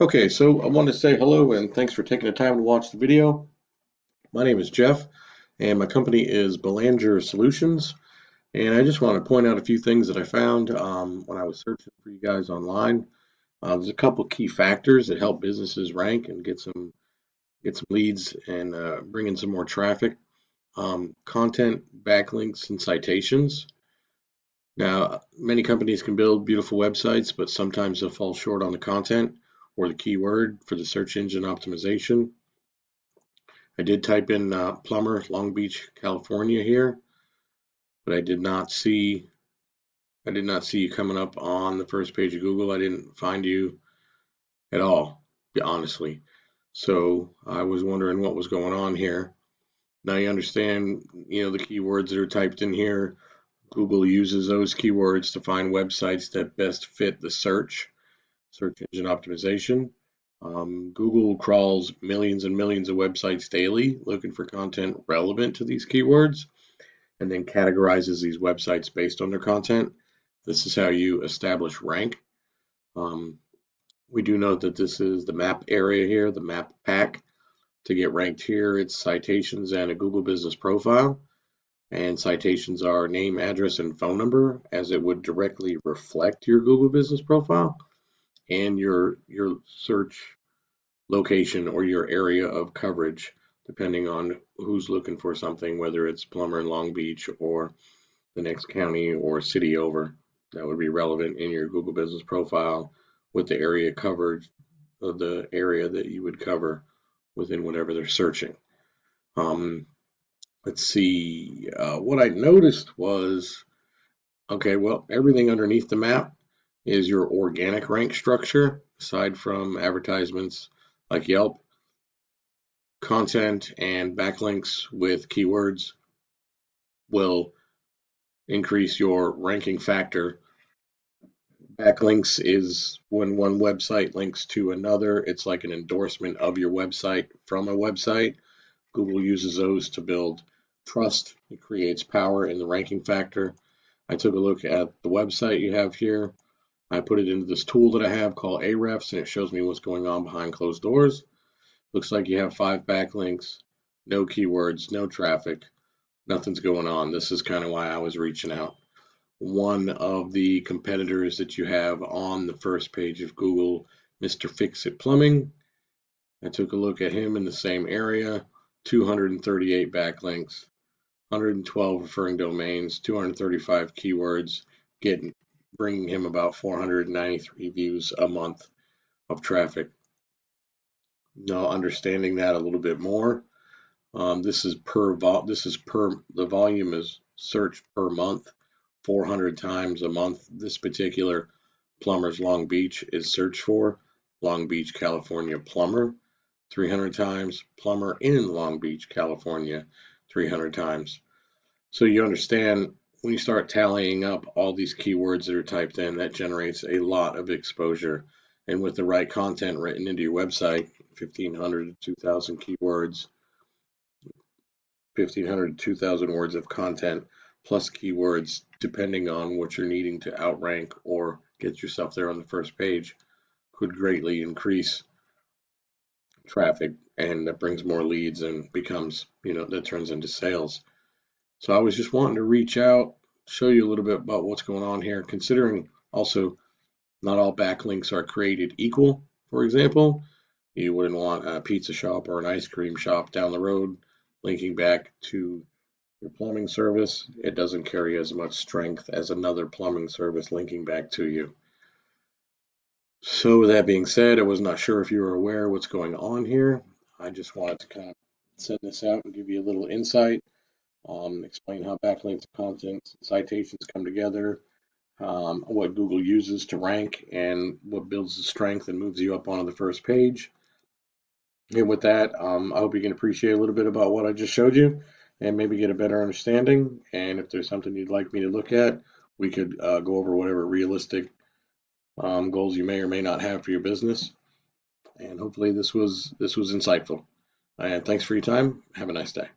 Okay, so I want to say hello and thanks for taking the time to watch the video. My name is Jeff and my company is Belanger Solutions. And I just want to point out a few things that I found when I was searching for you guys online. There's a couple key factors that help businesses rank and get some leads and bring in some more traffic. Content, backlinks, and citations. Now, many companies can build beautiful websites, but sometimes they'll fall short on the content or the keyword for the search engine optimization. I did type in plumber, Long Beach, California here, but I did not see you coming up on the first page of Google. I didn't find you at all, honestly. So I was wondering what was going on here. Now you understand, the keywords that are typed in here. Google uses those keywords to find websites that best fit the search engine optimization. Google crawls millions and millions of websites daily looking for content relevant to these keywords and then categorizes these websites based on their content. This is how you establish rank. Um, we do note that this is the map area here, the map pack. To get ranked here, it's citations and a Google business profile. And citations are name, address, and phone number, as it would directly reflect your Google business profile and your search location or your area of coverage, depending on who's looking for something, whether it's plumber in Long Beach or the next county or city over. That would be relevant in your Google business profile with the area covered of the area that you would cover within whatever they're searching. Um, let's see. What I noticed was, okay, well, everything underneath the map is your organic rank structure, aside from advertisements like Yelp, content and backlinks with keywords will increase your ranking factor. Backlinks is when one website links to another. It's like an endorsement of your website from a website. Google uses those to build trust. It creates power in the ranking factor. I took a look at the website you have here. I put it into this tool that I have called Ahrefs, and it shows me what's going on behind closed doors. Looks like you have 5 backlinks, no keywords, no traffic, nothing's going on. This is kind of why I was reaching out. One of the competitors that you have on the first page of Google, Mr. Fix-It Plumbing. I took a look at him in the same area, 238 backlinks, 112 referring domains, 235 keywords, bringing him about 493 views a month of traffic. Now, understanding that a little bit more, this is the volume is searched per month, 400 times a month. This particular plumber's Long Beach is searched for. Long Beach, California plumber, 300 times. Plumber in Long Beach, California, 300 times. So you understand when you start tallying up all these keywords that are typed in, that generates a lot of exposure. And with the right content written into your website, 1,500 to 2,000 keywords, 1,500 to 2,000 words of content plus keywords, depending on what you're needing to outrank or get yourself there on the first page, could greatly increase traffic, and that brings more leads and becomes, that turns into sales. So I was just wanting to reach out, show you a little bit about what's going on here, considering also not all backlinks are created equal. For example, you wouldn't want a pizza shop or an ice cream shop down the road linking back to your plumbing service. It doesn't carry as much strength as another plumbing service linking back to you. So with that being said, I was not sure if you were aware of what's going on here. I just wanted to kind of send this out and give you a little insight, explain how backlinks, content, citations come together, what Google uses to rank, and what builds the strength and moves you up onto the first page. And with that, I hope you can appreciate a little bit about what I just showed you and maybe get a better understanding. And if there's something you'd like me to look at, we could go over whatever realistic goals you may or may not have for your business. And hopefully this was insightful. And thanks for your time. Have a nice day.